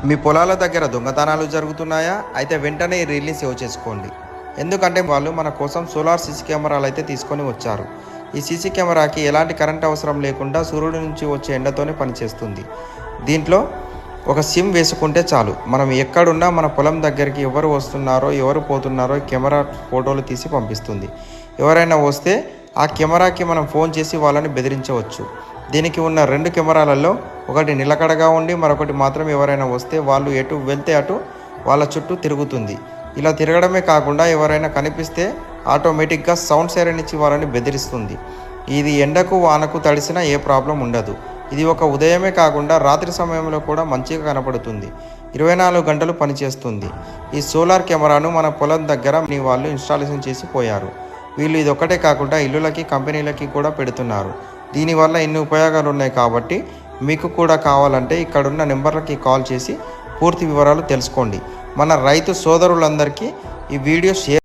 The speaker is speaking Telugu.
మీ పొలాల దగ్గర దొంగతనాలు జరుగుతున్నాయా? అయితే వెంటనే ఈ రీల్ని సేవ్ చేసుకోండి. ఎందుకంటే వాళ్ళు మన కోసం సోలార్ సీసీ కెమెరాలు అయితే తీసుకొని వచ్చారు. ఈ సీసీ కెమెరాకి ఎలాంటి కరెంట్ అవసరం లేకుండా సూర్యుడి నుంచి వచ్చే ఎండతోనే పనిచేస్తుంది. దీంట్లో ఒక సిమ్ వేసుకుంటే చాలు, మనం ఎక్కడున్నా మన పొలం దగ్గరికి ఎవరు వస్తున్నారో ఎవరు పోతున్నారో కెమెరా ఫోటోలు తీసి పంపిస్తుంది. ఎవరైనా వస్తే ఆ కెమెరాకి మనం ఫోన్ చేసి వాళ్ళని బెదిరించవచ్చు. దీనికి ఉన్న 2 కెమెరాలలో ఒకటి నిలకడగా ఉండి మరొకటి మాత్రం ఎవరైనా వస్తే వాళ్ళు ఎటు వెళ్తే అటు వాళ్ళ చుట్టూ తిరుగుతుంది. ఇలా తిరగడమే కాకుండా ఎవరైనా కనిపిస్తే ఆటోమేటిక్గా సౌండ్ సైరన్ ఇచ్చి వాళ్ళని బెదిరిస్తుంది. ఇది ఎండకు వానకు తడిసినా ఏ ప్రాబ్లం ఉండదు. ఇది ఒక ఉదయమే కాకుండా రాత్రి సమయంలో కూడా మంచిగా కనపడుతుంది. 24 గంటలు పనిచేస్తుంది. ఈ సోలార్ కెమెరాను మన పొలం దగ్గర వాళ్ళు ఇన్స్టాలేషన్ చేసి పోయారు. వీళ్ళు ఇదొక్కటే కాకుండా ఇల్లులకి కంపెనీలకి కూడా పెడుతున్నారు. దీనివల్ల ఎన్ని ఉపయోగాలు ఉన్నాయి కాబట్టి మీకు కూడా కావాలంటే ఇక్కడున్న నెంబర్లకి కాల్ చేసి పూర్తి వివరాలు తెలుసుకోండి. మన రైతు సోదరులందరికీ ఈ వీడియో షేర్